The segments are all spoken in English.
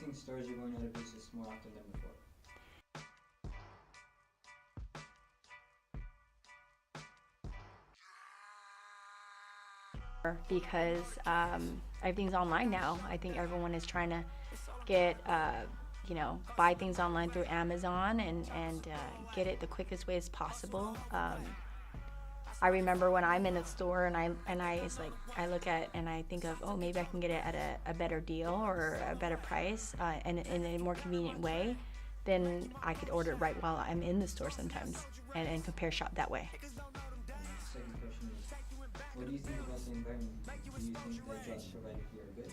noticing stores are going out of business more often than before? Because everything's online now. I think everyone is trying to get, buy things online through Amazon and get it the quickest way as possible. I remember when I'm in a store and I look at and I think of, oh, maybe I can get it at a better deal or a better price and in a more convenient way. Then I could order it right while I'm in the store sometimes and compare shop that way. Second question is, what do you think about the environment? Do you think the jobs provided here are good?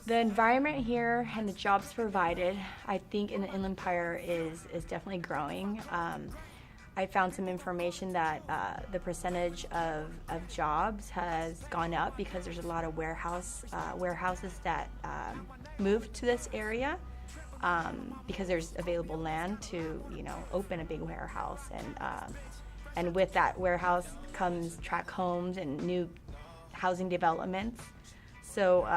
The environment here and the jobs provided, I think in the Inland Empire is definitely growing. I found some information that the percentage of jobs has gone up because there's a lot of warehouses that moved to this area because there's available land to open a big warehouse, and with that warehouse comes tract homes and new housing developments. So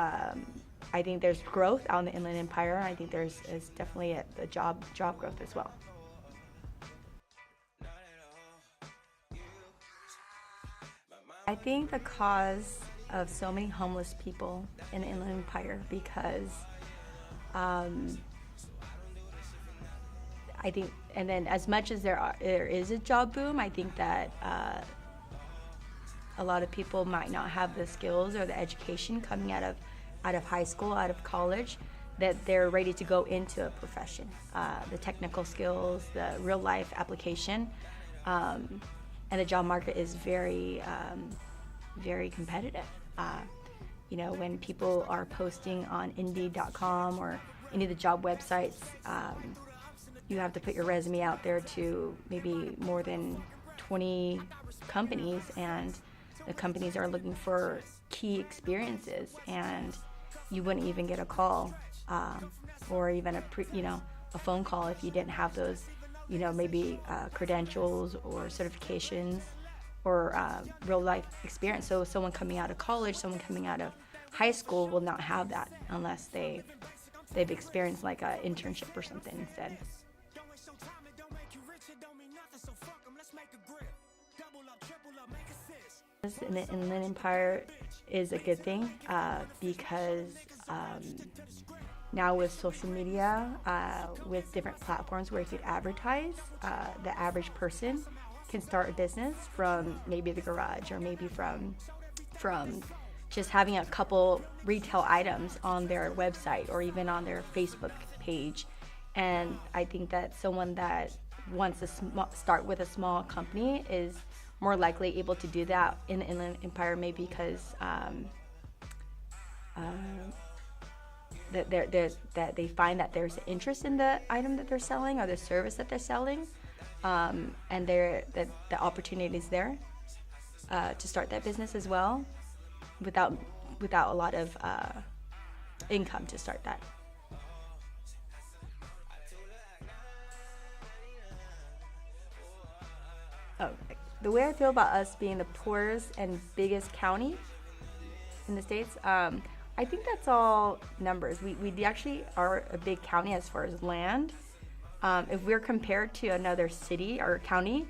I think there's growth out in the Inland Empire. I think there's definitely a job growth as well. I think the cause of so many homeless people in the Inland Empire because I think, and then as much as there is a job boom, I think that a lot of people might not have the skills or the education coming out of high school, out of college, that they're ready to go into a profession. The technical skills, the real life application, and the job market is very, very competitive. When people are posting on Indeed.com or any of the job websites, you have to put your resume out there to maybe more than 20 companies, and the companies are looking for key experiences, and you wouldn't even get a call or even a phone call if you didn't have those, maybe credentials or certifications or real life experience. So someone coming out of college, someone coming out of high school will not have that unless they've experienced like an internship or something instead. In the Inland Empire is a good thing because now with social media, with different platforms where you could advertise, the average person can start a business from maybe the garage or maybe from just having a couple retail items on their website or even on their Facebook page. And I think that someone that wants to start with a small company is more likely able to do that in the Inland Empire, maybe because that they find that there's interest in the item that they're selling or the service that they're selling, and that the opportunity is there to start that business as well, without a lot of income to start that. Oh, the way I feel about us being the poorest and biggest county in the States, I think that's all numbers. We actually are a big county as far as land. If we're compared to another city or county,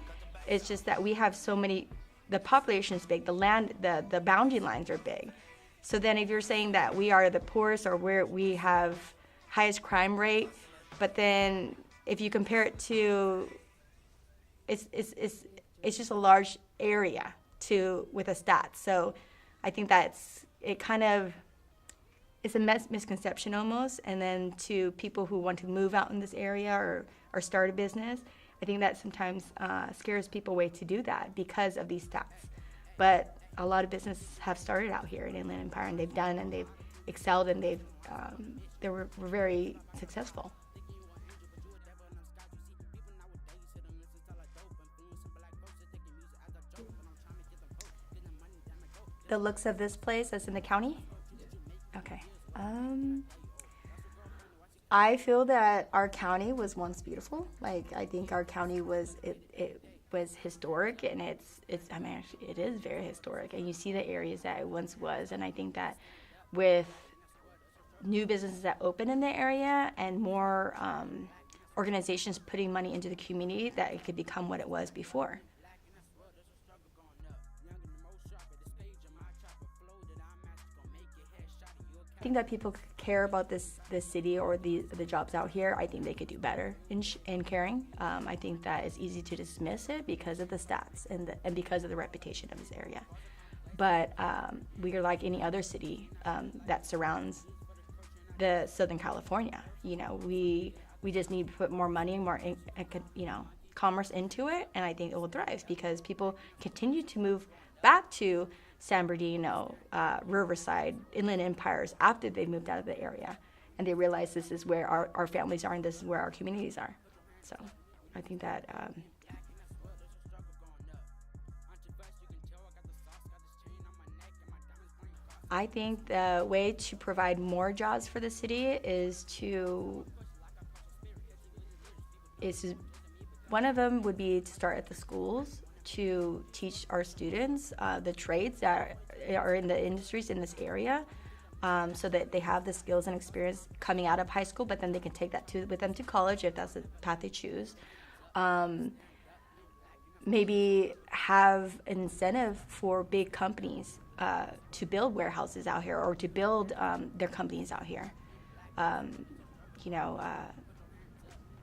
it's just that we have so many, the population is big, the land, the boundary lines are big. So then if you're saying that we are the poorest or we have highest crime rate, but then if you compare it to, it's just a large area with a stat. So I think it's a misconception almost. And then to people who want to move out in this area or start a business, I think that sometimes scares people away to do that because of these stats. But a lot of businesses have started out here in Inland Empire, and they've done and they've excelled, and they were very successful. The looks of this place as in the county? Okay. I feel that our county was once beautiful. Like, I think our county was, was historic, and it's I mean, actually, it is very historic, and you see the areas that it once was. And I think that with new businesses that open in the area and more organizations putting money into the community, that it could become what it was before. I think that people care about this city or the jobs out here. I think they could do better in caring. I think that it's easy to dismiss it because of the stats and because of the reputation of this area. But we are like any other city that surrounds the Southern California. You know, we just need to put more money, more commerce into it, and I think it will thrive because people continue to move back to San Bernardino, Riverside, Inland Empires after they moved out of the area, and they realize this is where our families are and this is where our communities are. So I think that I think the way to provide more jobs for the city is one of them would be to start at the schools to teach our students the trades that are in the industries in this area, so that they have the skills and experience coming out of high school, but then they can take that with them to college if that's the path they choose. Maybe have an incentive for big companies to build warehouses out here or to build their companies out here.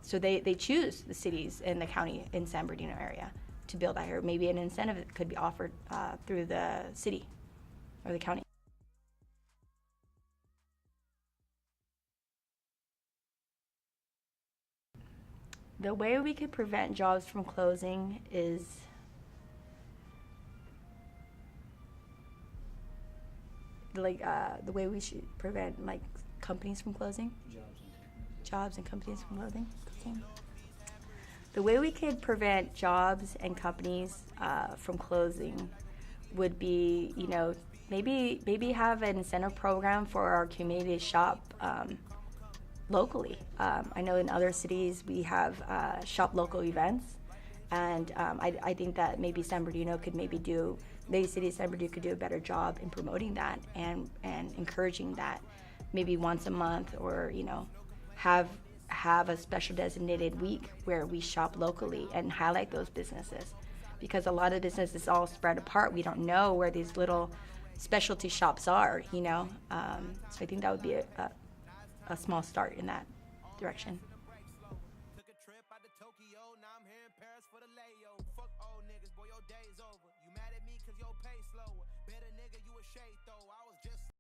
So they choose the cities in the county in San Bernardino area to build out here. Maybe an incentive could be offered through the city or the county. The way we could prevent jobs from closing is the way we should prevent like companies from closing. Jobs and companies from closing. The way we could prevent jobs and companies from closing would be, maybe have an incentive program for our community to shop locally. I know in other cities we have shop local events, and I think that maybe San Bernardino could maybe City of San Bernardino could do a better job in promoting that and encouraging that, maybe once a month, or have a special designated week where we shop locally and highlight those businesses, because a lot of business is all spread apart. We don't know where these little specialty shops are, so I think that would be a small start in that direction.